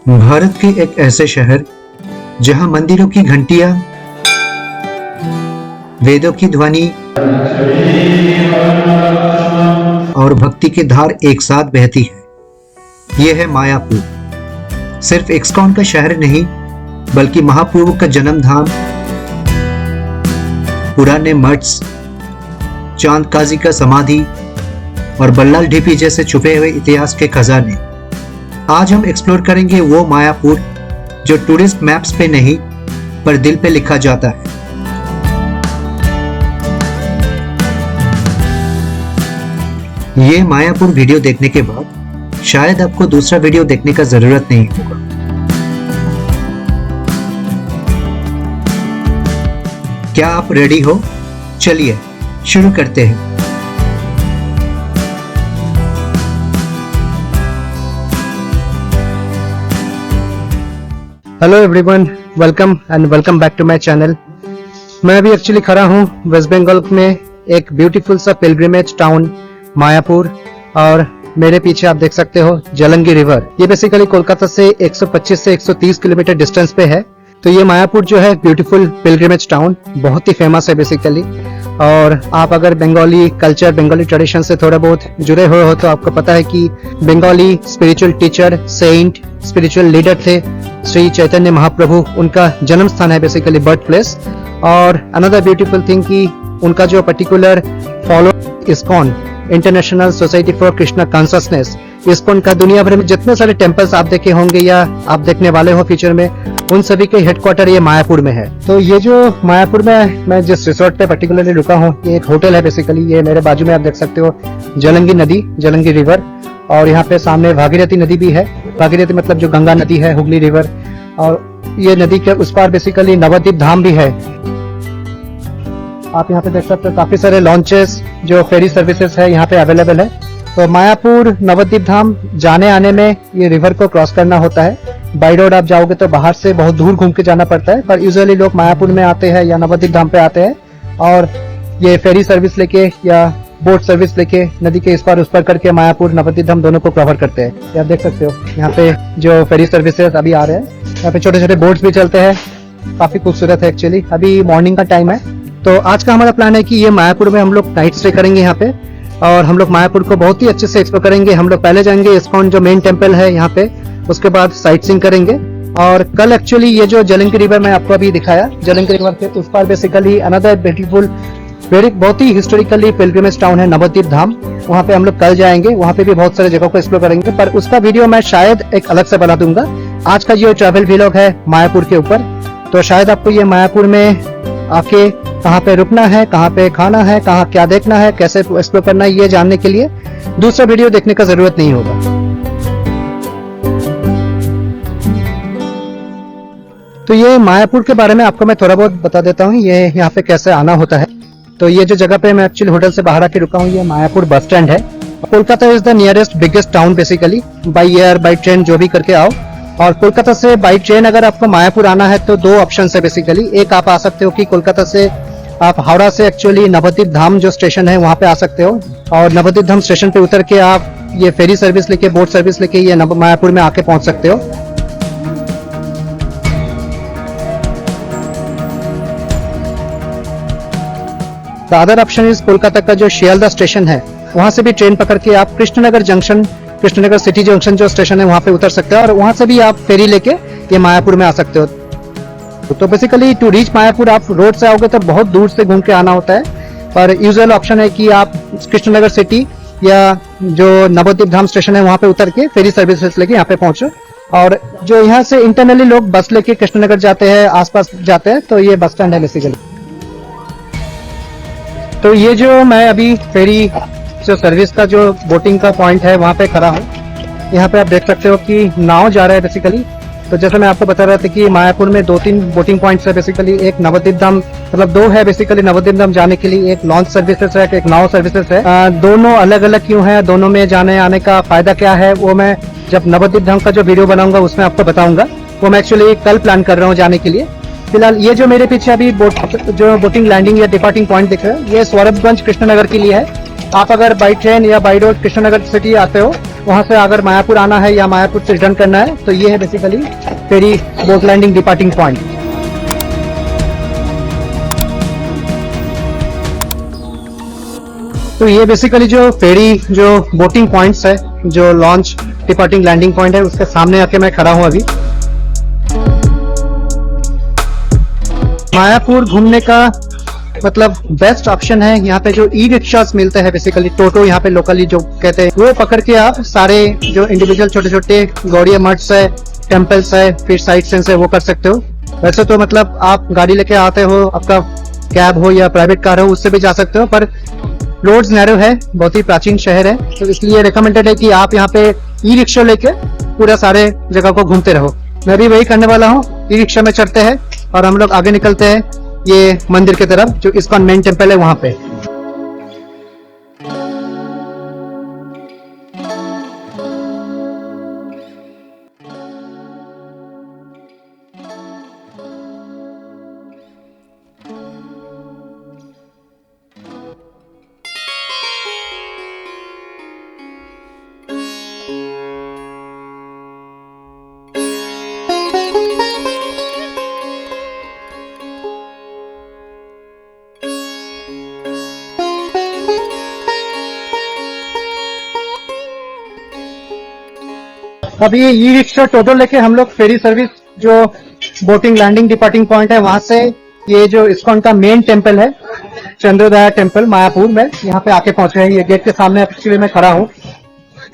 भारत के एक ऐसे शहर जहां मंदिरों की घंटियां, वेदों की ध्वनि और भक्ति की धार एक साथ बहती है। यह है मायापुर। सिर्फ इस्कॉन का शहर नहीं, बल्कि महाप्रभु का जन्म धाम, पुराने मठ्स, चांद काजी का समाधि और बल्लाल ढिपी जैसे छुपे हुए इतिहास के खजाने। आज हम एक्सप्लोर करेंगे वो मायापुर जो टूरिस्ट मैप्स पे नहीं, पर दिल पे लिखा जाता है। ये मायापुर वीडियो देखने के बाद शायद आपको दूसरा वीडियो देखने का जरूरत नहीं होगा। क्या आप रेडी हो? चलिए शुरू करते हैं। Hello everyone, welcome and welcome back to my channel. मैं अभी एक्चुअली खड़ा हूँ वेस्ट बंगाल में एक ब्यूटीफुल सा पिलग्रिमेज टाउन मायापुर, और मेरे पीछे आप देख सकते हो जलंगी रिवर। ये बेसिकली कोलकाता से 125 से 130 किलोमीटर डिस्टेंस पे है। तो ये मायापुर जो है ब्यूटीफुल पिलग्रिमेज टाउन बहुत ही फेमस है बेसिकली। और आप अगर बंगाली कल्चर, बंगाली ट्रेडिशन से थोड़ा बहुत जुड़े हुए हो तो आपको पता है कि Bengali spiritual teacher, saint, spiritual leader थे श्री चैतन्य महाप्रभु। उनका जन्म स्थान है बेसिकली, बर्थ प्लेस। और अनदर ब्यूटीफुल थिंग कि उनका जो particular follow ISKCON, international society for Krishna consciousness, ISKCON का दुनिया भर में जितने सारे टेम्पल्स आप देखे होंगे या आप देखने वाले हो फ्यूचर में, उन सभी के हेडक्वार्टर ये मायापुर में है। तो ये जो मायापुर में मैं जिस रिसोर्ट पे पर्टिकुलरली रुका हूँ, ये एक होटल है बेसिकली। ये मेरे बाजू में आप देख सकते हो जलंगी नदी, जलंगी रिवर, और यहाँ पे सामने भागीरथी नदी भी है। भागीरथी मतलब जो गंगा नदी है, हुगली रिवर। और ये नदी के उस पार बेसिकली नवद्वीप धाम भी है। आप यहाँ पे देख सकते हो काफी सारे लॉन्चेस, जो फेरी सर्विसेज है यहाँ पे अवेलेबल है। तो मायापुर नवद्वीप धाम जाने आने में ये रिवर को क्रॉस करना होता है। बाई रोड आप जाओगे तो बाहर से बहुत दूर घूम के जाना पड़ता है, पर यूजुअली लोग मायापुर में आते हैं या नवद्वीप धाम पे आते हैं और ये फेरी सर्विस लेके या बोट सर्विस लेके नदी के इस पार उस पार करके मायापुर नवद्वीप धाम दोनों को कवर करते हैं। ये आप देख सकते हो यहाँ पे जो फेरी सर्विसेज अभी आ रहे हैं, यहाँ पे छोटे छोटे बोट्स भी चलते हैं। काफी खूबसूरत है एक्चुअली। अभी मॉर्निंग का टाइम है। तो आज का हमारा प्लान है कि ये मायापुर में हम लोग नाइट स्टे करेंगे यहाँ पे, और हम लोग मायापुर को बहुत ही अच्छे से एक्सप्लोर करेंगे। हम लोग पहले जाएंगे इस्कॉन जो मेन टेम्पल है यहाँ पे, उसके बाद साइट सीइंग करेंगे। और कल एक्चुअली ये जो जलंगी रिवर मैं आपको अभी दिखाया, जलंगी रिवर के उस पार बेसिकली अनदर ब्यूटीफुल बहुत ही हिस्टोरिकली पिलग्रिमेज टाउन है नवद्वीप धाम। वहाँ पे हम लोग कल जाएंगे, वहाँ पे भी बहुत सारे जगहों को एक्सप्लोर करेंगे, पर उसका वीडियो मैं शायद एक अलग से बना दूंगा। आज का ये ट्रैवल व्लॉग है मायापुर के ऊपर। तो शायद आपको ये मायापुर में आके कहाँ पे रुकना है, कहाँ पे खाना है, कहाँ क्या देखना है, कैसे एक्सप्लोर करना है, ये जानने के लिए दूसरा वीडियो देखने का जरूरत नहीं होगा। तो ये मायापुर के बारे में आपको मैं थोड़ा बहुत बता देता हूँ, ये यहाँ पे कैसे आना होता है। तो ये जो जगह पे मैं एक्चुअली होटल से बाहर आके रुका हूँ, ये मायापुर बस स्टैंड है। Kolkata is the nearest biggest town basically. By air, by train जो भी करके आओ। और कोलकाता से बाई ट्रेन अगर आपको मायापुर आना है तो दो ऑप्शन है बेसिकली। एक आप आ सकते हो कि कोलकाता से आप हावड़ा से एक्चुअली नवद्वीप धाम जो स्टेशन है वहां पे आ सकते हो, और नवद्वीप धाम स्टेशन पे उतर के आप ये फेरी सर्विस लेके, बोट सर्विस लेके ये मायापुर में आके पहुंच सकते हो। The other option is Kolkata का जो शियालदा स्टेशन है, वहां से भी ट्रेन पकड़ के आप Krishnanagar junction, Krishnanagar city junction जो स्टेशन है वहां पे उतर सकते हो, और वहां से भी आप फेरी लेके ये मायापुर में आ सकते हो। तो बेसिकली टू रीच मायापुर आप रोड से आओगे तो बहुत दूर से घूम के आना होता है, पर यूजुअल ऑप्शन है कि आप कृष्णनगर सिटी या जो नवद्वीप धाम स्टेशन है वहां पे उतर के फेरी सर्विसेज लेके यहाँ पे पहुंचो। और जो यहाँ से इंटरनली लोग बस लेके कृष्णनगर जाते हैं, आसपास जाते हैं, तो ये बस स्टैंड है बेसिकली। तो ये जो मैं अभी फेरी जो सर्विस का जो बोटिंग का पॉइंट है वहां पे खड़ा हूँ। यहाँ पे आप देख सकते हो कि नाव जा रहा है बेसिकली। तो जैसे मैं आपको बता रहा था कि मायापुर में 2-3 बोटिंग पॉइंट्स है बेसिकली। एक नवद्वीप धाम, मतलब दो है बेसिकली नवद्वीप धाम जाने के लिए। एक लॉन्च सर्विसेज है, एक नाव सर्विसेज है। दोनों अलग अलग क्यों है, दोनों में जाने आने का फायदा क्या है, वो मैं जब नवद्वीप धाम का जो वीडियो बनाऊंगा उसमें आपको बताऊंगा। वो मैं एक्चुअली कल प्लान कर रहा हूँ जाने के लिए। फिलहाल ये जो मेरे पीछे अभी बोटिंग लैंडिंग या डिपार्टिंग पॉइंट दिख रहा है, ये स्वरूपगंज कृष्णनगर के लिए है। आप अगर बाई ट्रेन या बाई रोड कृष्णनगर सिटी आते हो, वहां से अगर मायापुर आना है या मायापुर से रिटर्न करना है, तो ये है basically ferry boat landing departing point. तो ये बेसिकली जो फेरी जो बोटिंग पॉइंट्स है, जो लॉन्च डिपार्टिंग लैंडिंग पॉइंट है, उसके सामने आके मैं खड़ा हूं अभी। मायापुर घूमने का मतलब बेस्ट ऑप्शन है, यहाँ पे जो ई रिक्शास मिलते हैं, बेसिकली टोटो यहाँ पे लोकली जो कहते हैं, वो पकड़ के आप सारे जो इंडिविजुअल छोटे छोटे गौड़िया मठ्स है, टेम्पल्स है, फिर साइट सीन्स है, वो कर सकते हो। वैसे तो मतलब आप गाड़ी लेके आते हो, आपका कैब हो या प्राइवेट कार हो, उससे भी जा सकते हो, पर रोड्स नैरो है, बहुत ही प्राचीन शहर है, तो इसलिए रिकमेंडेड है कि आप यहाँ पे ई रिक्शा लेके पूरा सारे जगह को घूमते रहो। मैं भी वही करने वाला हूँ, ई रिक्शा में चढ़ते हैं और हम लोग आगे निकलते हैं ये मंदिर की तरफ, जो इस्कॉन मेन टेम्पल है वहां पे। अभी ई रिक्शा टोटो लेके हम लोग फेरी सर्विस जो बोटिंग लैंडिंग डिपार्टिंग पॉइंट है, वहां से ये जो इस्कॉन का मेन टेम्पल है, चंद्रोदया टेम्पल मायापुर में, यहाँ पे आके पहुंचे हैं। ये गेट के सामने एक्चुअली मैं खड़ा हूँ,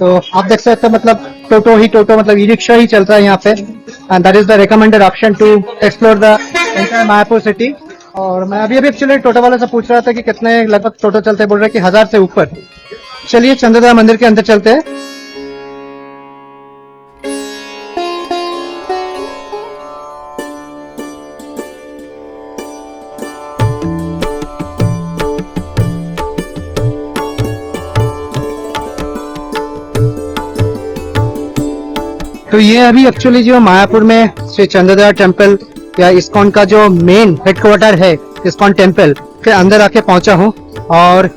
तो आप देख सकते हो मतलब टोटो मतलब ई रिक्शा ही चलता है यहाँ पे, and that is the recommended option to explore the entire Mayapur city. और मैं अभी एक्चुअली टोटो वाले से पूछ रहा था कि कितने लगभग टोटो चलते हैं, बोल रहे कि 1000 से ऊपर। चलिए चंद्रोदया मंदिर के अंदर चलते हैं। तो ये अभी एक्चुअली जो मायापुर में श्री चंद्रोदया टेम्पल या इस्कॉन का जो मेन हेडक्वार्टर है, इस्कॉन टेम्पल के अंदर आके पहुंचा हूँ, और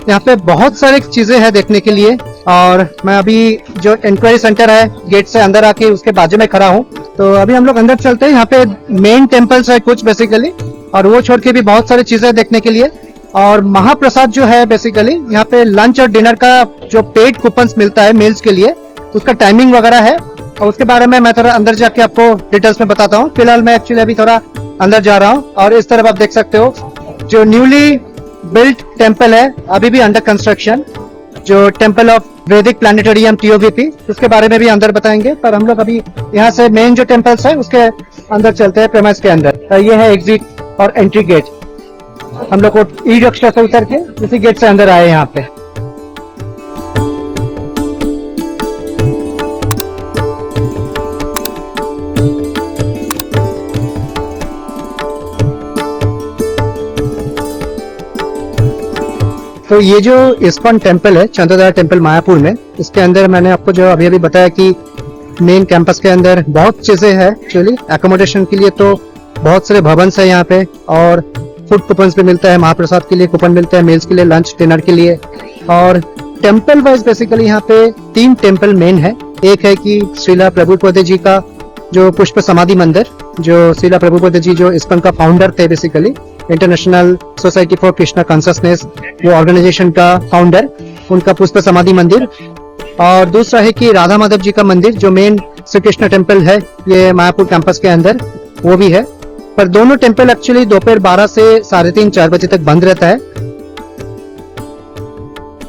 यहाँ पे बहुत सारी चीजें हैं देखने के लिए। और मैं अभी जो इंक्वायरी सेंटर है, गेट से अंदर आके उसके बाजू में खड़ा हूँ। तो अभी हम लोग अंदर चलते हैं। यहाँ पे मेन टेम्पल्स है कुछ बेसिकली, और वो छोड़ के भी बहुत सारी चीजें देखने के लिए। और महाप्रसाद जो है बेसिकली यहाँ पे लंच और डिनर का जो पेड कूपन्स मिलता है मील्स के लिए, उसका टाइमिंग वगैरह है, और उसके बारे में मैं थोड़ा अंदर जाके आपको डिटेल्स में बताता हूँ। फिलहाल मैं एक्चुअली अभी थोड़ा अंदर जा रहा हूँ, और इस तरफ आप देख सकते हो जो न्यूली बिल्ट टेम्पल है, अभी भी अंडर कंस्ट्रक्शन, जो टेम्पल ऑफ वैदिक प्लानिटोरियम TOVP, उसके बारे में भी अंदर बताएंगे। पर हम लोग अभी यहाँ से मेन जो टेम्पल्स है उसके अंदर चलते हैं, प्रेमाइस के अंदर। ये है एग्जिट और एंट्री गेट। हम लोग को ई रिक्शा से उतर के इसी गेट से अंदर आए यहाँ पे। तो ये जो इस्कॉन टेम्पल है, चंद्रोदया टेम्पल मायापुर में, इसके अंदर मैंने आपको जो अभी बताया कि मेन कैंपस के अंदर बहुत चीजें हैं। एक्चुअली एकोमोडेशन के लिए तो बहुत सारे भवन है यहाँ पे, और फूड कूपन्स भी मिलता है, महाप्रसाद के लिए कूपन मिलता है, मील्स के लिए, लंच डिनर के लिए। और टेम्पल वाइज बेसिकली यहाँ पे 3 टेम्पल मेन है। एक है कि श्रीला प्रभुपद जी का जो पुष्प समाधि मंदिर, जो श्रीला प्रभुपद जी जो इस्कॉन का फाउंडर थे, basically international society for Krishna consciousness, वो ऑर्गेनाइजेशन का फाउंडर, उनका पुष्प समाधि मंदिर। और दूसरा है कि राधा माधव जी का मंदिर, जो मेन श्री कृष्ण टेम्पल है ये मायापुर कैंपस के अंदर, वो भी है। पर दोनों टेम्पल एक्चुअली दोपहर 12 से 3:30-4 बजे तक बंद रहता है।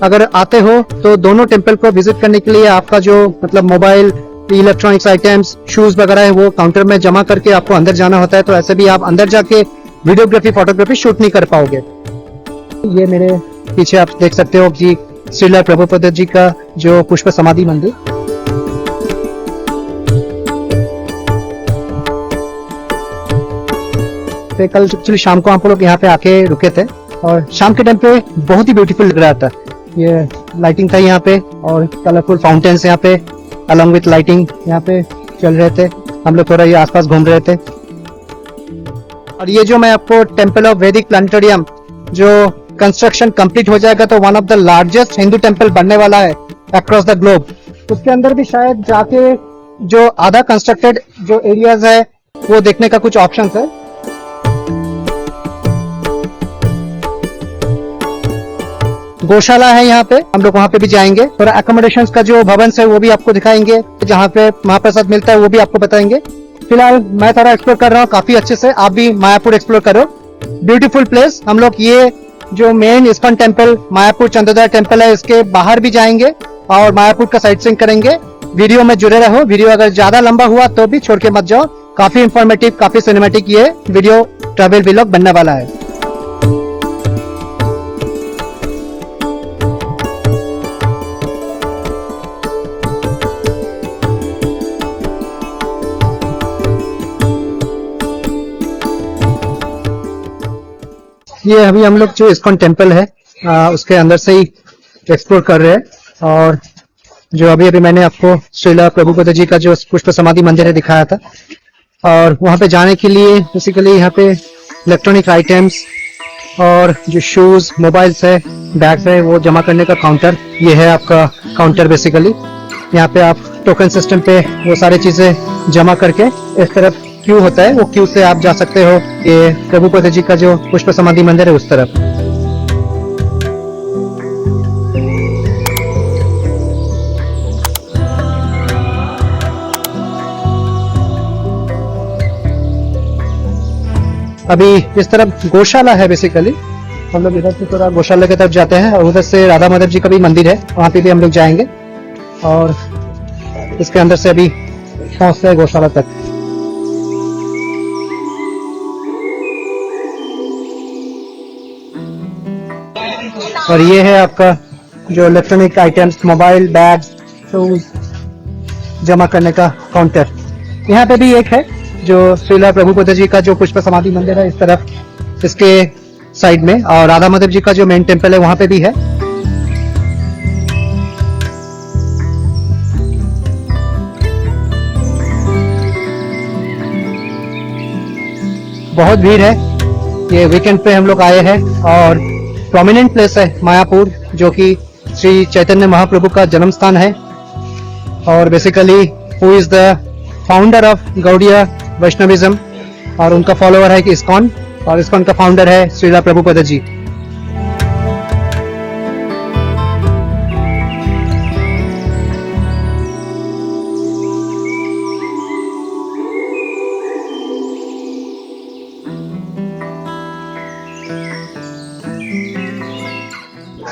अगर आते हो तो दोनों टेम्पल को विजिट करने के लिए आपका जो मतलब मोबाइल, इलेक्ट्रॉनिक्स आइटम्स, शूज वगैरह है, वो काउंटर में जमा करके आपको अंदर जाना होता है। तो ऐसे भी आप अंदर जाके वीडियोग्राफी, फोटोग्राफी शूट नहीं कर पाओगे। ये मेरे पीछे आप देख सकते हो कि श्रीला प्रभुपद जी का जो पुष्प समाधि मंदिर। कल एक्चुअली शाम को आप लोग यहाँ पे आके रुके थे, और शाम के टाइम पे बहुत ही ब्यूटीफुल लग रहा था। ये लाइटिंग था यहाँ पे, और कलरफुल फाउंटेन्स यहाँ पे अलॉन्ग विथ लाइटिंग यहाँ पे चल रहे थे। हम लोग थोड़ा ये आसपास घूम रहे थे। और ये जो मैं आपको टेम्पल ऑफ वैदिक प्लानिटोरियम जो कंस्ट्रक्शन कंप्लीट हो जाएगा तो one of the largest Hindu temple बनने वाला है अक्रॉस द ग्लोब। उसके अंदर भी शायद जाके जो आधा कंस्ट्रक्टेड जो एरियाज है वो देखने का कुछ ऑप्शंस है। गौशाला है यहाँ पे, हम लोग वहाँ पे भी जाएंगे। थोड़ा अकोमोडेशन का जो भवन है वो भी आपको दिखाएंगे, जहाँ पे महाप्रसाद मिलता है वो भी आपको बताएंगे। फिलहाल मैं थोड़ा एक्सप्लोर कर रहा हूँ काफी अच्छे से, आप भी मायापुर एक्सप्लोर करो। Beautiful place. हम लोग ये जो main ISKCON temple Mayapur Chandrodaya temple है इसके बाहर भी जाएंगे और मायापुर का साइट सीइंग करेंगे। वीडियो में जुड़े रहो, वीडियो अगर ज्यादा लंबा हुआ तो भी छोड़ के मत जाओ, काफी इंफॉर्मेटिव काफी सिनेमेटिक ये वीडियो ट्रैवल व्लॉग बनने वाला है। ये अभी हम लोग जो इस्कॉन टेम्पल है उसके अंदर से ही एक्सप्लोर कर रहे हैं और जो अभी मैंने आपको श्रीला प्रभुपद जी का जो पुष्प समाधि मंदिर है दिखाया था, और वहां पे जाने के लिए बेसिकली यहाँ पे इलेक्ट्रॉनिक आइटम्स और जो शूज मोबाइल्स है बैग्स है वो जमा करने का काउंटर, ये है आपका काउंटर। बेसिकली यहाँ पे आप टोकन सिस्टम पे वो सारी चीजें जमा करके इस तरफ क्यू होता है, वो क्यू से आप जा सकते हो ये प्रभुपद जी का जो पुष्प समाधि मंदिर है उस तरफ। अभी इस तरफ गौशाला है बेसिकली, हम लोग इधर से थोड़ा गौशाला की तरफ जाते हैं और उधर से राधा माधव जी का भी मंदिर है, वहां पे भी हम लोग जाएंगे और इसके अंदर से अभी पहुंचते हैं गौशाला तक। और ये है आपका जो electronic items mobile bags shoes जमा करने का काउंटर। यहाँ पे भी एक है जो श्रीला प्रभुपद जी का जो पुष्प समाधि मंदिर है इस तरफ इसके साइड में, और राधा माधव जी का जो मेन टेम्पल है वहां पे भी है। बहुत भीड़ है, ये वीकेंड पे हम लोग आए हैं और प्रोमिनेंट प्लेस है मायापुर जो कि श्री चैतन्य महाप्रभु का जन्म स्थान है और basically who is the founder of Gaudiya Vaishnavism और उनका फॉलोअर है कि इस्कॉन, और इस्कॉन का फाउंडर है श्रीला प्रभुपद जी।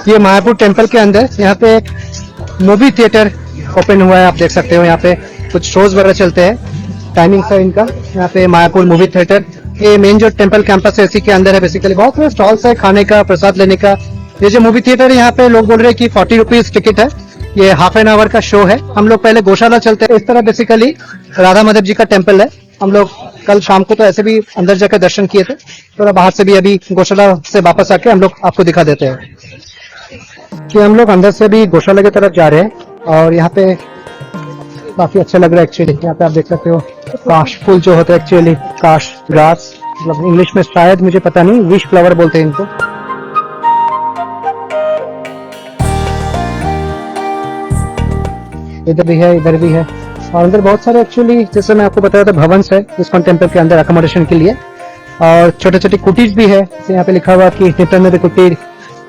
ये मायापुर टेम्पल के अंदर यहाँ पे एक मूवी थिएटर ओपन हुआ है, आप देख सकते हो। यहाँ पे कुछ शोज वगैरह चलते हैं, टाइमिंग है इनका। यहाँ पे मायापुर मूवी थिएटर, ये मेन जो टेम्पल कैंपस है इसी के अंदर है। बेसिकली बहुत सारे स्टॉल्स है खाने का प्रसाद लेने का। ये जो मूवी थिएटर है यहाँ पे लोग बोल रहे हैं कि 40 रुपीज टिकट है, ये हाफ एन आवर का शो है। हम लोग पहले गौशाला चलते हैं। इस तरह बेसिकली राधा माधव जी का टेम्पल है। हम लोग कल शाम को तो ऐसे भी अंदर जाकर दर्शन किए थे, थोड़ा बाहर से भी अभी गौशाला से वापस आके हम लोग आपको दिखा देते हैं कि हम लोग अंदर से भी गौशाला की तरफ जा रहे हैं और यहाँ पे काफी अच्छा लग रहा है एक्चुअली। यहाँ पे आप देख सकते हो काश फूल जो होता है एक्चुअली काश ग्रास, मतलब इंग्लिश में शायद मुझे पता नहीं विश फ्लावर बोलते हैं इनको। इधर भी है इधर भी है और अंदर बहुत सारे एक्चुअली जैसे मैं आपको बताया था भवन्स है इस्कॉन टेम्पल के अंदर अकोमोडेशन के लिए, और छोटे छोटे कुटीर भी है। जैसे यहाँ पे लिखा हुआ कि नित्यानंद कुटीर,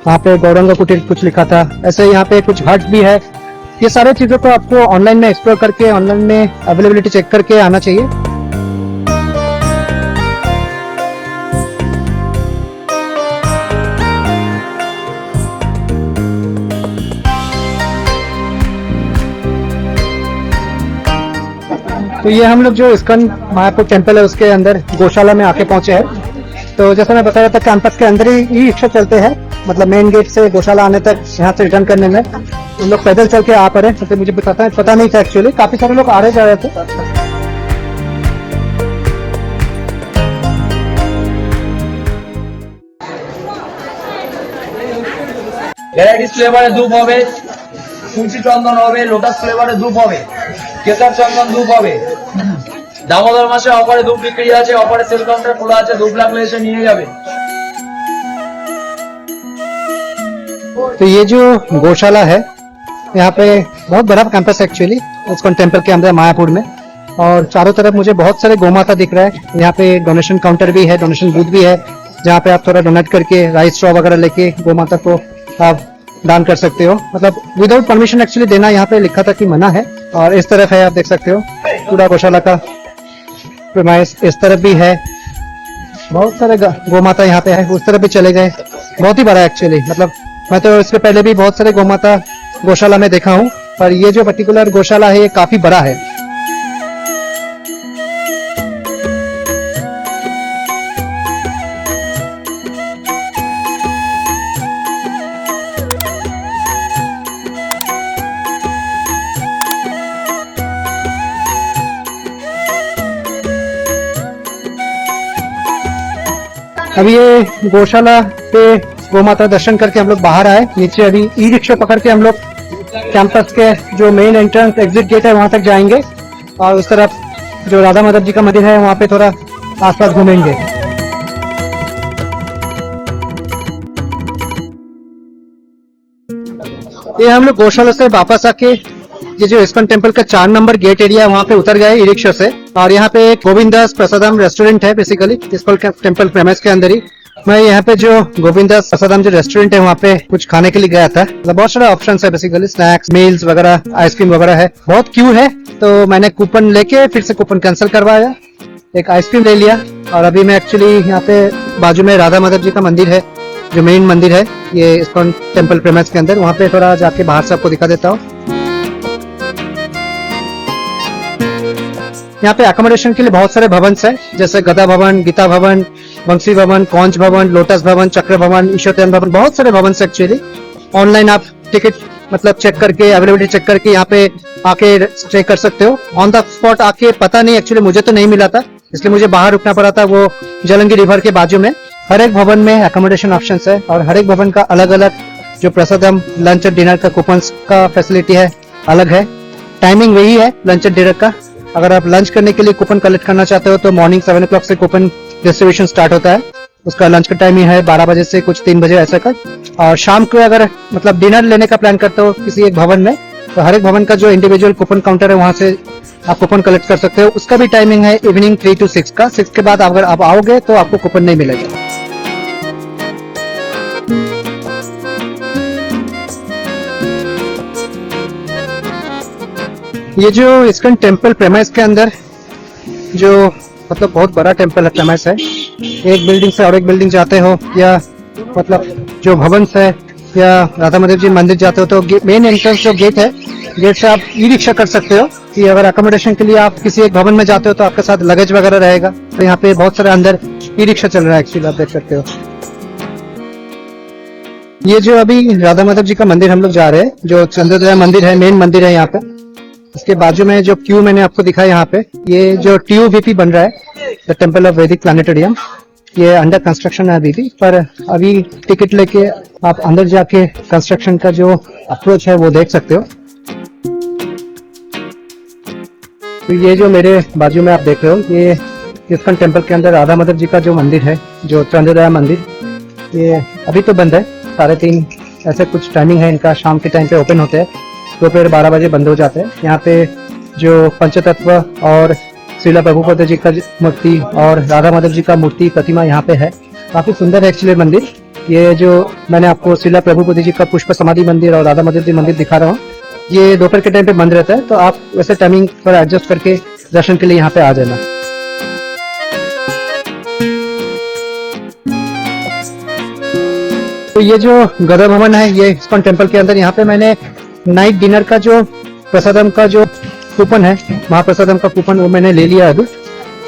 वहाँ पे गौरंग कुटीर कुछ लिखा था, ऐसे यहाँ पे कुछ हट भी है। ये सारे चीजों को आपको ऑनलाइन में एक्सप्लोर करके ऑनलाइन में अवेलेबिलिटी चेक करके आना चाहिए। तो ये हम लोग जो इस्कॉन मायापुर टेम्पल है उसके अंदर गौशाला में आके पहुंचे हैं। तो जैसा मैं बता रहा था कैंपस के अंदर ही ई रिक्शा चलते हैं, मतलब मेन गेट से गौशाला आने तक, यहाँ से रिटर्न करने में हम लोग पैदल चल के आ पा रहे हैं। तो मुझे पता नहीं था एक्चुअली, काफी सारे लोग आ रहे जा रहे थे। ভ্যারাইটিস ফ্লেভারে ধূপ হবে, তুলসী চন্দন হবে, লোটাস ফ্লেভারে ধূপ হবে, কেশর চন্দন ধূপ হবে। দামোদর মাসে অফারে ধূপ বিক্রি আছে, অফারে সেল কাউন্টার খোলা আছে, ধূপ লাগলে এসে নিয়ে যাবে। तो ये जो गौशाला है, यहाँ पे बहुत बड़ा कैंपस एक्चुअली इस्कॉन टेम्पल के अंदर मायापुर में, और चारों तरफ मुझे बहुत सारे गोमाता दिख रहा है। यहाँ पे डोनेशन काउंटर भी है, डोनेशन बूथ भी है, जहाँ पे आप थोड़ा डोनेट करके राइस स्ट्रॉ वगैरह लेके गोमाता को आप दान कर सकते हो। मतलब विदाउट परमिशन एक्चुअली देना यहाँ पे लिखा था कि मना है। और इस तरफ है, आप देख सकते हो पूरा गौशाला का प्रेमाइस। इस तरफ भी है, बहुत सारे गोमाता यहाँ पे है। उस तरफ भी चले गए, बहुत ही बड़ा एक्चुअली। मतलब मैं तो इसके पहले भी बहुत सारे गोमाता गौशाला में देखा हूँ, पर ये जो पर्टिकुलर गौशाला है ये काफी बड़ा है। अभी ये गौशाला पे गोमाता दर्शन करके हम लोग बाहर आए। नीचे अभी ई रिक्शा पकड़ के हम लोग कैंपस के जो मेन एंट्रेंस एग्जिट गेट है वहां तक जाएंगे, और उस तरफ जो राधा माधव जी का मंदिर है वहां पे थोड़ा आसपास घूमेंगे। ये हम लोग गौशाला से वापस आके ये जो इस्कॉन टेम्पल का 4 नंबर गेट एरिया है वहाँ पे उतर गए ई रिक्शा से। और यहाँ पे गोविंदास प्रसादम रेस्टोरेंट है बेसिकली इस्कॉन टेम्पल प्रेमाइस के अंदर ही। मैं यहाँ पे जो गोविंदास प्रसादम जो रेस्टोरेंट है वहाँ पे कुछ खाने के लिए गया था। मतलब बहुत सारे ऑप्शन है बेसिकली, स्नैक्स, मील्स वगैरह, आइसक्रीम वगैरह है। बहुत क्यू है, तो मैंने कूपन लेके फिर से कूपन कैंसिल करवाया, एक आइसक्रीम ले लिया। और अभी मैं एक्चुअली यहाँ पे बाजू में राधा माधव जी का मंदिर है, जो मेन मंदिर है ये इस्कॉन टेम्पल प्रेमाइस के अंदर, वहाँ पे थोड़ा जाके बाहर से आपको दिखा देता हूँ। यहाँ पे अकोमोडेशन के लिए बहुत सारे भवन है, जैसे गदा भवन, गीता भवन, वंशी भवन, कौंच भवन, लोटस भवन, चक्र भवन, ईशोतन भवन, बहुत सारे भवन है एक्चुअली। ऑनलाइन आप टिकट मतलब चेक करके, अवेलेबिलिटी चेक करके यहाँ पे आके स्टे कर सकते हो। ऑन द स्पॉट आके पता नहीं, एक्चुअली मुझे तो नहीं मिला था, इसलिए मुझे बाहर रुकना पड़ा था, वो जलंगी रिवर के बाजू में। हर एक भवन में अकोमोडेशन ऑप्शन है, और हर एक भवन का अलग अलग जो प्रसादम लंच और डिनर का कूपन का फैसिलिटी है अलग है। टाइमिंग वही है लंच और डिनर का। अगर आप लंच करने के लिए कूपन कलेक्ट करना चाहते हो तो मॉर्निंग 7 o'clock से कूपन डिस्ट्रीब्यूशन स्टार्ट होता है। उसका लंच का टाइम ही है 12 बजे से कुछ 3 बजे ऐसा का। और शाम को अगर मतलब डिनर लेने का प्लान करते हो किसी एक भवन में, तो हर एक भवन का जो इंडिविजुअल कूपन काउंटर है वहां से आप कूपन कलेक्ट कर सकते हो। उसका भी टाइमिंग है इवनिंग 3 to 6 का। 6 के बाद अगर आप आओगे तो आपको कूपन नहीं मिलेगा। ये जो इस्कॉन टेम्पल प्रेमाइस के अंदर जो मतलब बहुत बड़ा टेम्पल है, प्रेमाइस है, एक बिल्डिंग से और एक बिल्डिंग जाते हो, या मतलब जो भवन है या राधा माधव जी मंदिर जाते हो, तो मेन एंट्रेंस जो गेट है, गेट से आप ई रिक्शा कर सकते हो कि अगर अकोमोडेशन के लिए आप किसी एक भवन में जाते हो तो आपके साथ लगेज वगैरह रहेगा। तो यहाँ पे बहुत सारे अंदर ई रिक्शा चल रहा है एक्चुअली, आप देख सकते हो। ये जो अभी राधा माधव जी का मंदिर हम लोग जा रहे हैं, जो चंद्रोदय मंदिर है, मेन मंदिर है यहाँ पे, इसके बाजू में जो क्यू मैंने आपको दिखाया यहाँ पे, ये जो TUVP बन रहा है, द टेम्पल ऑफ वैदिक प्लानिटोरियम, ये अंडर कंस्ट्रक्शन है अभी भी। पर अभी टिकट लेके आप अंदर जाके कंस्ट्रक्शन का जो अप्रोच है वो देख सकते हो। तो ये जो मेरे बाजू में आप देख रहे हो, ये इस्कॉन टेम्पल के अंदर राधा माधव जी का जो मंदिर है, जो चंद्रोदय मंदिर, ये अभी तो बंद है। 3:30 ऐसे कुछ टाइमिंग है इनका, शाम के टाइम पे ओपन होते हैं, दोपहर 12 बजे बंद हो जाते हैं। यहाँ पे जो पंचतत्व और श्रीला प्रभुपद जी का मूर्ति और राधा माधव जी का मूर्ति प्रतिमा यहाँ पे है, काफी सुंदर है एक्चुअली मंदिर। ये जो मैंने आपको श्रीला प्रभुपद जी का पुष्प समाधि मंदिर और राधा माधव जी मंदिर दिखा रहा हूँ, ये दोपहर के टाइम पे बंद रहता है, तो आप वैसे टाइमिंग पर एडजस्ट करके दर्शन के लिए यहाँ पे आ जाना। तो ये जो गदा भवन है, ये इस्कॉन टेम्पल के अंदर, यहाँ पे मैंने नाइट डिनर का जो प्रसादम का जो कूपन है, महाप्रसादम का कूपन, वो मैंने ले लिया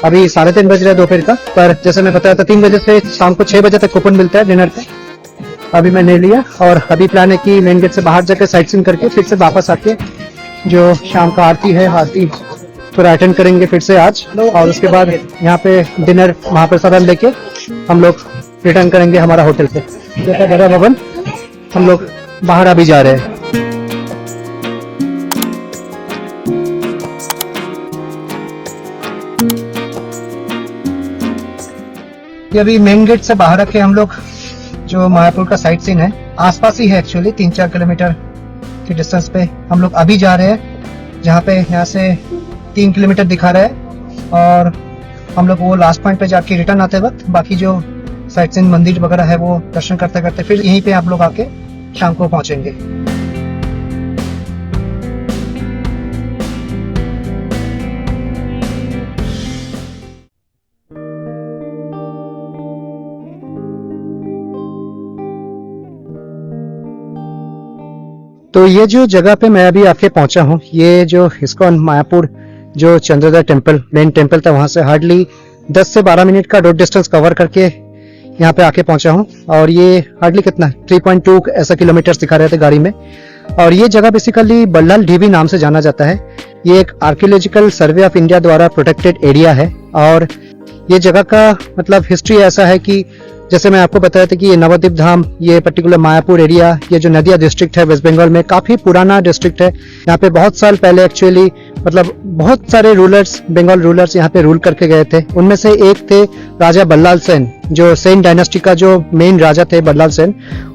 अभी 3:30 बज रहा है दोपहर का। पर जैसे मैं बताया था 3 बजे से शाम को 6 बजे तक कूपन मिलता है डिनर का, अभी मैं ले लिया। और अभी प्लान है कि मेन गेट से बाहर जाकर साइट सीइंग करके फिर से वापस आके जो शाम का आरती है, आरती पूरा अटेंड करेंगे फिर से आज। और उसके बाद यहाँ पे डिनर महाप्रसादम लेके हम लोग रिटर्न करेंगे हमारा होटल पे। जैसा गदा भवन, हम लोग बाहर अभी जा रहे हैं। अभी मेन गेट से बाहर आके हम लोग जो मायापुर का साइट सीन है आसपास ही है एक्चुअली, 3-4 किलोमीटर की डिस्टेंस पे हम लोग अभी जा रहे हैं, जहाँ पे यहाँ से 3 किलोमीटर दिखा रहा है। और हम लोग वो लास्ट पॉइंट पे जाके रिटर्न आते वक्त बाकी जो साइट सीइंग मंदिर वगैरह है वो दर्शन करते करते फिर यहीं पे आप लोग आके शाम को पहुंचेंगे। तो ये जो जगह पे मैं अभी आके पहुंचा हूँ, ये जो इस्कॉन मायापुर जो चंद्रोदय टेम्पल, मेन टेम्पल था, वहां से हार्डली 10 से 12 मिनट का रोड डिस्टेंस कवर करके यहाँ पे आके पहुंचा हूँ। और ये हार्डली कितना 3.2 ऐसा किलोमीटर दिखा रहे थे गाड़ी में। और ये जगह बेसिकली बल्लाल ढीबी नाम से जाना जाता है। ये एक आर्कियोलॉजिकल सर्वे ऑफ इंडिया द्वारा प्रोटेक्टेड एरिया है। और ये जगह का मतलब हिस्ट्री ऐसा है कि जैसे मैं आपको बताया था कि ये नवद्वीप धाम, ये पर्टिकुलर मायापुर एरिया, ये जो नदिया डिस्ट्रिक्ट है वेस्ट बंगाल में, काफी पुराना डिस्ट्रिक्ट है। यहाँ पे बहुत साल पहले एक्चुअली मतलब बहुत सारे रूलर्स, बंगाल रूलर्स यहाँ पे रूल करके गए थे। उनमें से एक थे राजा बल्लाल सेन, जो सेन डायनेस्टी का जो मेन राजा थे बल्लाल सेन।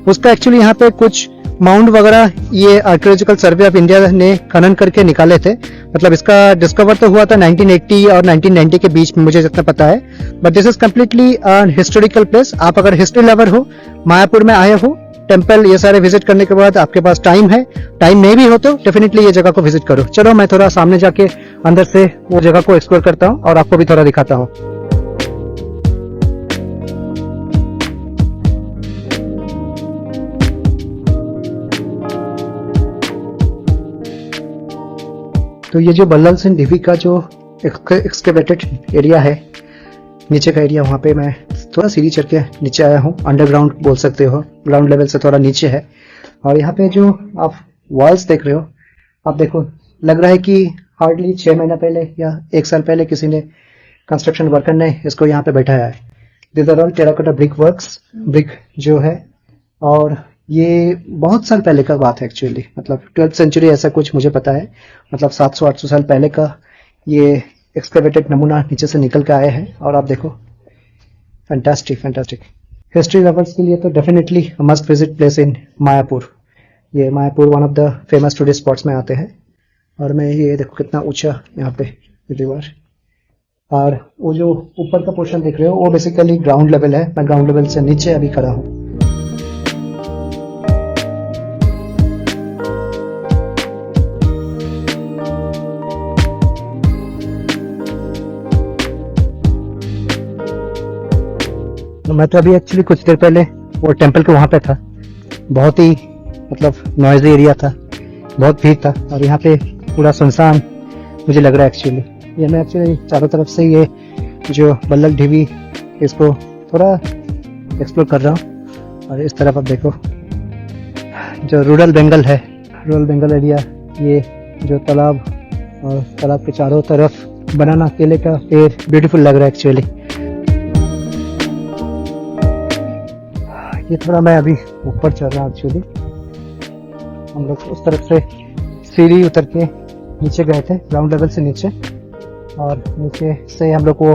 उसका एक्चुअली यहाँ पे कुछ माउंट वगैरह ये आर्कियोलॉजिकल सर्वे ऑफ इंडिया ने खनन करके निकाले थे। मतलब इसका डिस्कवर तो हुआ था 1980 और 1990 के बीच में, मुझे जितना पता है। But this is completely historical place. आप अगर हिस्ट्री लवर हो, मायापुर में आए हो, टेम्पल ये सारे विजिट करने के बाद आपके पास टाइम है, टाइम नहीं भी हो तो डेफिनेटली ये जगह को विजिट करो। चलो मैं थोड़ा सामने जाके अंदर से वो जगह को एक्सप्लोर करता हूँ और आपको भी थोड़ा दिखाता हूँ। तो ये जो बल्लाल सेन ढीबी का जो एक्सकेवेटेड एरिया है, नीचे का एरिया, वहाँ पे मैं थोड़ा सीढ़ी चढ़ के नीचे आया हूँ। अंडरग्राउंड बोल सकते हो, ग्राउंड लेवल से थोड़ा नीचे है। और यहाँ पे जो आप वॉल्स देख रहे हो, आप देखो लग रहा है कि हार्डली 6 महीना पहले या 1 साल पहले किसी ने कंस्ट्रक्शन वर्कर ने इसको यहाँ पे बैठाया है। This are all terracotta brick works, brick जो है। और ये बहुत साल पहले का बात है एक्चुअली, मतलब 12th सेंचुरी ऐसा कुछ मुझे पता है। मतलब 700-800 साल पहले का ये एक्सकेवेटेड नमूना नीचे से निकल के आए हैं। और आप देखो, फैंटास्टिक फैंटास्टिक। हिस्ट्री लवर्स के लिए तो definitely must visit place in Mayapur. ये Mayapur one of the famous tourist spots में आते हैं। और मैं ये देखो कितना ऊंचा यहाँ पे दीवार। और वो जो ऊपर का पोर्शन देख रहे हो वो बेसिकली ग्राउंड लेवल है। मैं ग्राउंड लेवल से नीचे अभी खड़ा हूँ। मैं तो अभी एक्चुअली कुछ देर पहले वो टेम्पल के वहाँ पे था। बहुत ही मतलब नॉइजी एरिया था, बहुत भीड़ था। और यहाँ पे पूरा सुनसान मुझे लग रहा है एक्चुअली। ये मैं एक्चुअली चारों तरफ से ये जो बल्लाल ढीबी, इसको थोड़ा एक्सप्लोर कर रहा हूँ। और इस तरफ आप देखो जो रूरल बंगाल है, रूरल बंगाल एरिया, ये जो तालाब और तालाब के चारों तरफ बनाना केले का पेड़, ब्यूटीफुल लग रहा है एक्चुअली। ये थोड़ा मैं अभी ऊपर चल रहा हूँ एक्चुअली। हम लोग उस तरफ से सीढ़ी उतर के नीचे गए थे, ग्राउंड लेवल से नीचे। और नीचे से हम लोग वो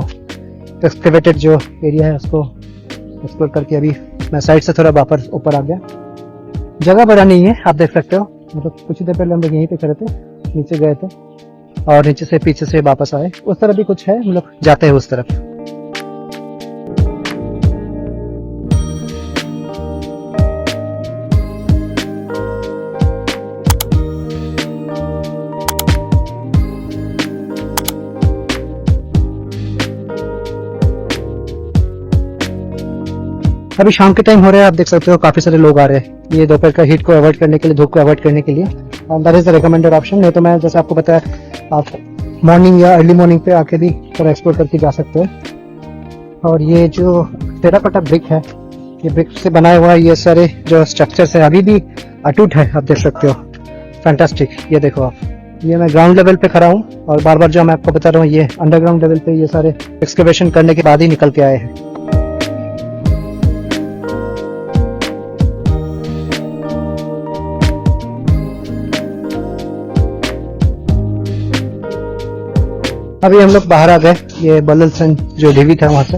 एक्सकेवेटेड जो एरिया है उसको एक्सप्लोर करके अभी मैं साइड से थोड़ा वापस ऊपर आ गया। जगह बड़ा नहीं है, आप देख सकते हो। मतलब कुछ ही देर पहले हम लोग यहीं पे खड़े थे, नीचे गए थे और नीचे से पीछे से वापस आए। उस तरफ भी कुछ है, हम लोग जाते हैं उस तरफ। अभी शाम के टाइम हो रहा है, आप देख सकते हो काफी सारे लोग आ रहे हैं। ये दोपहर का हीट को अवॉइड करने के लिए, धूप को अवॉइड करने के लिए। That is the recommended option. नहीं तो मैं जैसे आपको बताया, आप मॉर्निंग या अर्ली मॉर्निंग पे आके भी थोड़ा एक्सप्लोर करके जा सकते हो। और ये जो टेराकोटा ब्रिक है, ये ब्रिक से बनाया हुआ ये सारे जो स्ट्रक्चर्स है अभी भी अटूट है, आप देख सकते हो। फैंटास्टिक। ये देखो आप, ये मैं ग्राउंड लेवल पे खड़ा हूँ और बार बार जो मैं आपको बता रहा हूँ, ये अंडरग्राउंड लेवल पे ये सारे एक्सकेवेशन करने के बाद ही निकल के आए हैं। अभी हम लोग बाहर आ गए, ये बल्लाल सेन जो ढीबी था वहां से।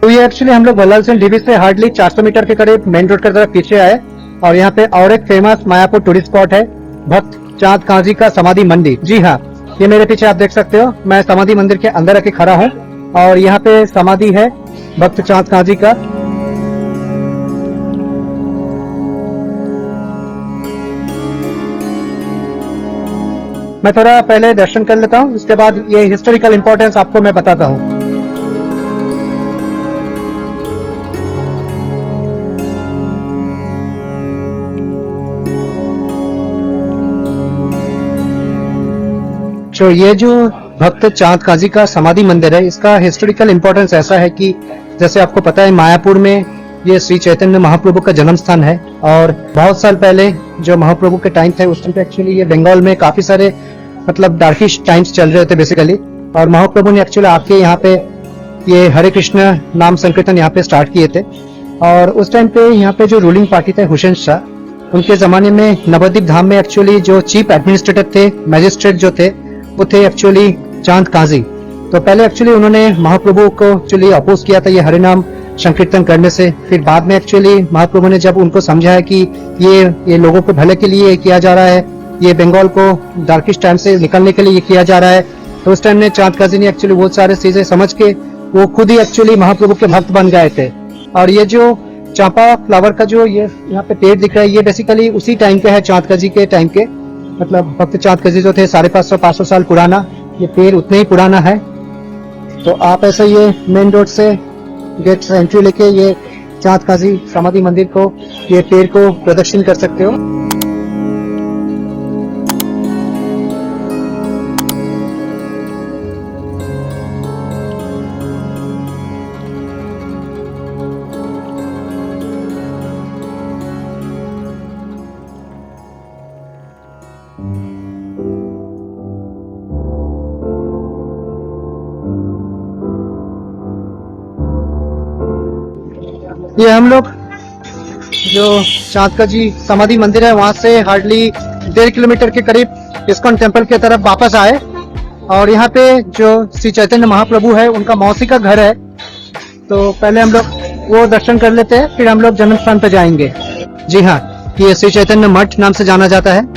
तो ये एक्चुअली हम लोग बल्लाल सेन ढीबी से हार्डली 400 मीटर के करीब मेन रोड की तरफ पीछे आए और यहाँ पे और एक फेमस मायापुर टूरिस्ट स्पॉट है भक्त चांद काजी का समाधि मंदिर। जी हाँ, ये मेरे पीछे आप देख सकते हो, मैं समाधि मंदिर के अंदर आके खड़ा हूँ और यहाँ पे समाधि है भक्त चांद काजी का। मैं थोड़ा पहले दर्शन कर लेता हूँ, उसके बाद ये हिस्टोरिकल इंपॉर्टेंस आपको मैं बताता हूँ। तो ये जो भक्त चांद काजी का समाधि मंदिर है, इसका हिस्टोरिकल इंपॉर्टेंस ऐसा है कि जैसे आपको पता है मायापुर में ये श्री चैतन्य महाप्रभु का जन्म स्थान है और बहुत साल पहले जो महाप्रभु के टाइम थे उस टाइम पे एक्चुअली ये बंगाल में काफी सारे मतलब डार्किश टाइम्स चल रहे थे बेसिकली, और महाप्रभु ने एक्चुअली आके यहाँ पे ये हरे कृष्ण नाम संकीर्तन यहाँ पे स्टार्ट किए थे। और उस टाइम पे यहाँ पे जो रूलिंग पार्टी थे हुसैन शाह, उनके जमाने में नवद्वीप धाम में एक्चुअली जो चीफ एडमिनिस्ट्रेटर थे, मैजिस्ट्रेट जो थे वो थे एक्चुअली चांद काजी। तो पहले एक्चुअली उन्होंने महाप्रभु को एक्चुअली अपोज किया था ये हरे नाम संकीर्तन करने से। फिर बाद में एक्चुअली महाप्रभु ने जब उनको समझाया कि ये लोगों को भले के लिए किया जा रहा है, ये बंगाल को डार्किश टाइम से निकलने के लिए ये किया जा रहा है, तो उस टाइम ने चांद काजी ने एक्चुअली बहुत सारे चीजें समझ के वो खुद ही एक्चुअली महाप्रभु के भक्त बन गए थे। और ये जो चांपा फ्लावर का जो ये यहाँ पे पेड़ दिख रहा है, ये बेसिकली उसी टाइम के है, चांद काजी के टाइम के, मतलब भक्त चांद काजी जो थे 550 साल पुराना, ये पेड़ उतने ही पुराना है। तो आप ऐसे ये मेन रोड से गेट से एंट्री लेके ये चांद काजी समाधि मंदिर को, ये पेड़ को प्रदर्शन कर सकते हो। ये हम लोग जो चांद काजी समाधि मंदिर है वहां से हार्डली 1.5 किलोमीटर के करीब इस्कॉन टेम्पल की तरफ वापस आए और यहाँ पे जो श्री चैतन्य महाप्रभु है उनका मौसी का घर है, तो पहले हम लोग वो दर्शन कर लेते हैं, फिर हम लोग जन्म स्थान पे जाएंगे। जी हाँ, ये श्री चैतन्य मठ नाम से जाना जाता है।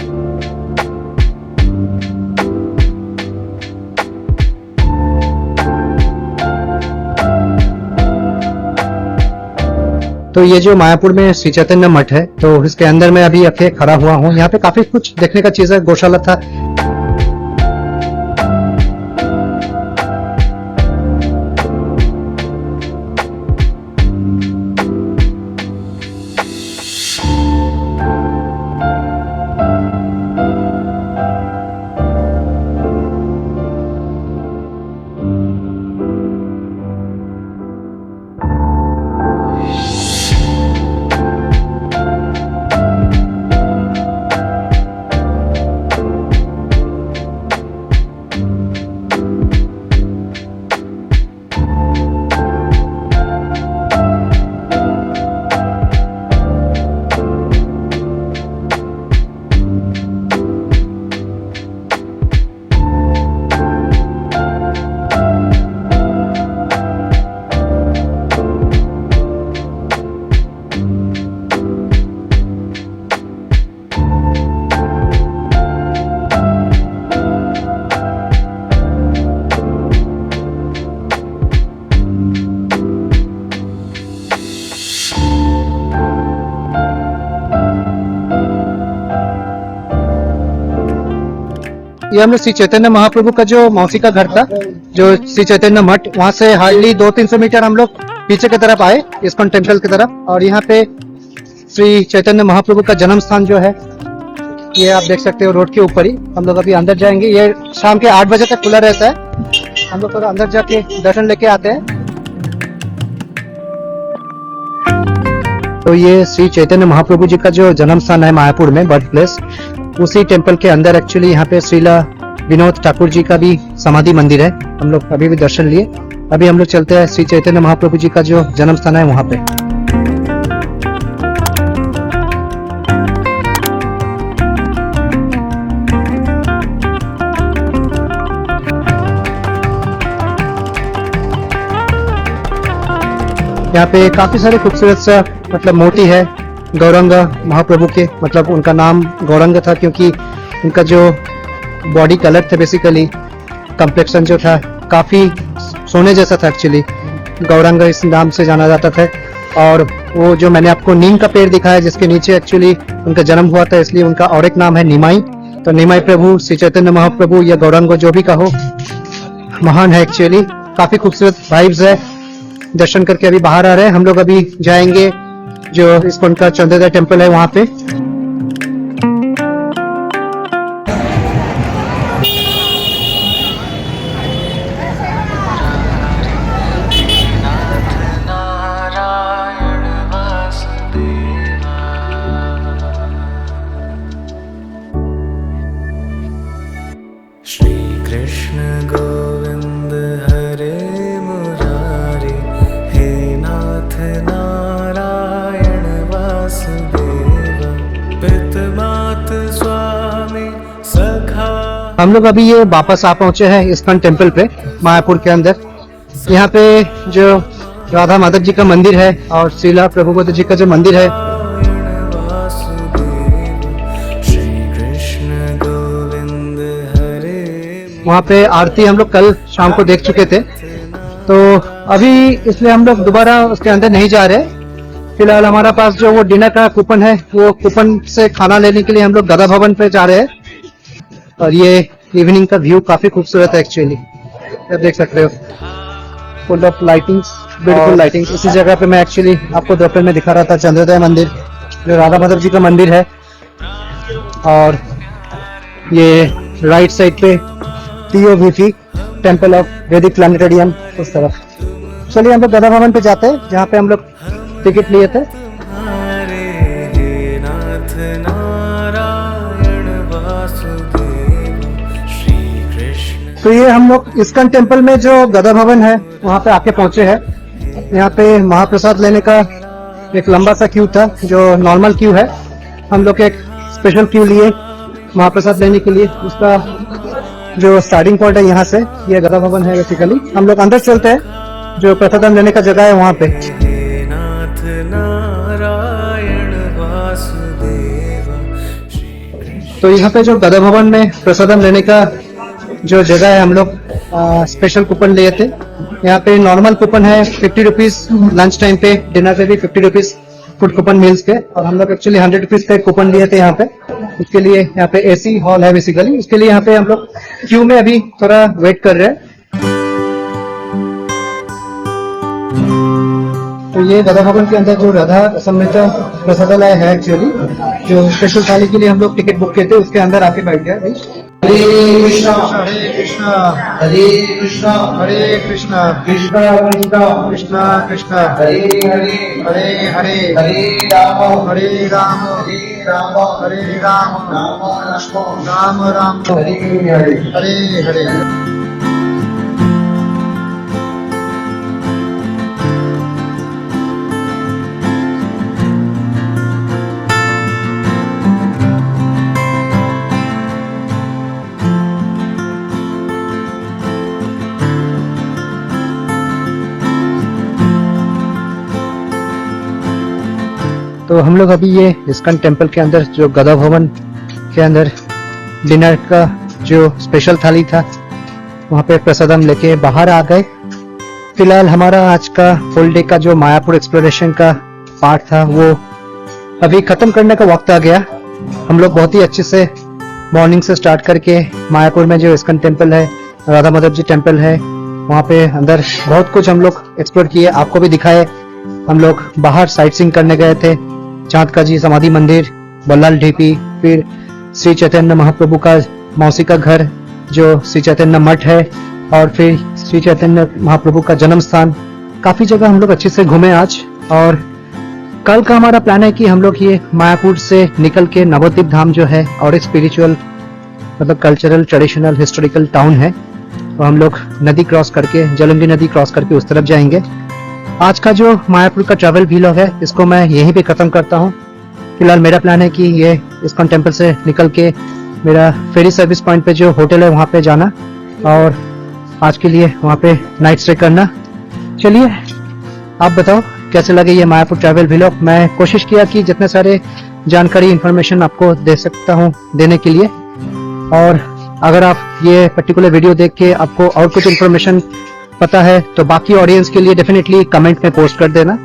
तो ये जो मायापुर में श्री चैतन्य मठ है, तो इसके अंदर मैं अभी आके खड़ा हुआ हूँ। यहाँ पे काफी कुछ देखने का चीज है, गौशाला था। ये हमने श्री चैतन्य महाप्रभु का जो मौसी का घर था, जो श्री चैतन्य मठ, वहां से हार्डली 200-300 मीटर हम लोग पीछे की तरफ आए इस्कॉन टेम्पल की तरफ, और यहाँ पे श्री चैतन्य महाप्रभु का जन्म स्थान जो है ये आप देख सकते हो रोड के ऊपर ही। हम लोग अभी अंदर जाएंगे, ये शाम के 8 बजे तक खुला रहता है। हम लोग थोड़ा अंदर जाके दर्शन लेके आते हैं। तो ये श्री चैतन्य महाप्रभु जी का जो जन्म स्थान है मायापुर में, बर्थ प्लेस, उसी टेम्पल के अंदर एक्चुअली यहाँ पे श्रीला विनोद ठाकुर जी का भी समाधि मंदिर है। हम लोग अभी भी दर्शन लिए। अभी हम लोग चलते हैं श्री चैतन्य महाप्रभु जी का जो जन्म स्थान है वहां पे। यहाँ पे काफी सारे खूबसूरत सा मतलब मूर्ति है गौरंग महाप्रभु के, मतलब उनका नाम गौरंग था क्योंकि उनका जो बॉडी कलर था, बेसिकली कम्प्लेक्शन जो था काफी सोने जैसा था एक्चुअली, गौरंग इस नाम से जाना जाता था। और वो जो मैंने आपको नीम का पेड़ दिखाया जिसके नीचे एक्चुअली उनका जन्म हुआ था, इसलिए उनका और एक नाम है निमाई। तो निमाई प्रभु, श्री चैतन्य महाप्रभु या गौरंग जो भी कहो, महान है एक्चुअली। काफी खूबसूरत वाइब्स है। दर्शन करके अभी बाहर आ रहे हैं हम लोग। अभी जाएंगे जो इस्कॉन का चंद्रोदय टेम्पल है वहां पे। हम लोग अभी ये वापस आ पहुंचे हैं इस्कॉन टेम्पल पे मायापुर के अंदर। यहाँ पे जो राधा माधव जी का मंदिर है और श्रीला प्रभुपाद जी का जो मंदिर है, वहाँ पे आरती हम लोग कल शाम को देख चुके थे, तो अभी इसलिए हम लोग दोबारा उसके अंदर नहीं जा रहे। फिलहाल हमारा पास जो वो डिनर का कूपन है, वो कूपन से खाना लेने के लिए हम लोग गदा भवन पे जा रहे हैं। और ये इवनिंग का व्यू काफी खूबसूरत है एक्चुअली, आप देख सकते हो, full of lightings, beautiful lightings. इसी जगह पे मैं एक्चुअली आपको दोपहर में दिखा रहा था चंद्रोदय मंदिर, जो राधा माधव जी का मंदिर है। और ये राइट साइड पे TOVP, टेम्पल ऑफ वैदिक प्लानिटेरियम, उस तरफ। चलिए हम लोग गदा भवन पे जाते हैं जहाँ पे हम लोग टिकट लिए थे। तो ये हम लोग इस्कॉन टेम्पल में जो गदा भवन है वहाँ पे आके पहुंचे हैं। यहाँ पे महाप्रसाद लेने का एक लंबा सा क्यू था, जो नॉर्मल क्यू है। हम लोग एक स्पेशल क्यू लिए महाप्रसाद लेने के लिए। उसका जो स्टार्टिंग पॉइंट है यहाँ से, ये गदा भवन है बेसिकली। हम लोग अंदर चलते हैं, जो प्रसादम लेने का जगह है वहाँ पे। तो यहाँ पे जो गदा भवन में प्रसादम लेने का जो जगह है, हम लोग स्पेशल कूपन लिए थे। यहाँ पे नॉर्मल कूपन है 50 रुपीज, लंच टाइम पे, डिनर पे भी 50 रुपीज फूड कूपन मील्स के। और हम लोग एक्चुअली 100 रुपीज का कूपन लिए थे यहाँ पे। उसके लिए यहाँ पे AC हॉल है बेसिकली, उसके लिए यहाँ पे हम लोग क्यू में अभी थोड़ा वेट कर रहे हैं। तो ये गदा भवन के अंदर जो राधा समृद्ध प्रसादालय है एक्चुअली, जो स्पेशल थाली के लिए हम लोग टिकट बुक किए थे, उसके अंदर आके बैठ गया। हरे कृष्णा हरे कृष्णा हरे कृष्णा हरे कृष्णा कृष्णा कृष्णा कृष्णा कृष्णा हरे हरे हरे हरे हरे राम हरे राम हरे राम हरे राम राम राम हरे हरे हरे हरे। तो हम लोग अभी ये इस्कॉन टेम्पल के अंदर जो गदा भवन के अंदर डिनर का जो स्पेशल थाली था, वहाँ पे प्रसादम लेके बाहर आ गए। फिलहाल हमारा आज का फुल डे का जो मायापुर एक्सप्लोरेशन का पार्ट था, वो अभी खत्म करने का वक्त आ गया। हम लोग बहुत ही अच्छे से मॉर्निंग से स्टार्ट करके मायापुर में जो इस्कॉन टेम्पल है, राधा माधव जी टेम्पल है, वहाँ पे अंदर बहुत कुछ हम लोग एक्सप्लोर किए, आपको भी दिखाए। हम लोग बाहर साइट सीइंग करने गए थे, चांद का जी समाधि मंदिर, बल्लाल ढीपी, फिर श्री चैतन्य महाप्रभु का मौसी का घर जो श्री चैतन्य मठ है, और फिर श्री चैतन्य महाप्रभु का जन्म स्थान। काफी जगह हम लोग अच्छे से घूमे आज। और कल का हमारा प्लान है कि हम लोग ये मायापुर से निकल के नवद्वीप धाम जो है, और एक स्पिरिचुअल मतलब कल्चरल ट्रेडिशनल हिस्टोरिकल टाउन है, तो हम लोग नदी क्रॉस करके, जलंगी नदी क्रॉस करके उस तरफ जाएंगे। आज का जो मायापुर का ट्रैवल व्लॉग है, इसको मैं यहीं पे खत्म करता हूँ। फिलहाल मेरा प्लान है कि ये इस्कॉन टेम्पल से निकल के मेरा फेरी सर्विस पॉइंट पे जो होटल है वहाँ पे जाना, और आज के लिए वहाँ पे नाइट स्टे करना। चलिए आप बताओ कैसे लगे ये मायापुर ट्रैवल व्लॉग। मैं कोशिश किया कि जितने सारे जानकारी इन्फॉर्मेशन आपको दे सकता हूँ देने के लिए, और अगर आप ये पर्टिकुलर वीडियो देख के आपको और कुछ इन्फॉर्मेशन पता है तो बाकी ऑडियंस के लिए डेफिनेटली कमेंट में पोस्ट कर देना।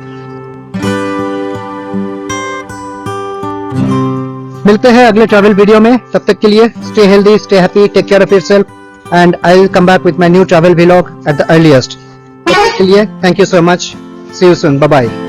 मिलते हैं अगले ट्रैवल वीडियो में, तब तक के लिए stay healthy, stay happy, take care of yourself and I will come back with my new travel vlog at the earliest. तब तक के लिए thank you so much, see you soon, bye bye.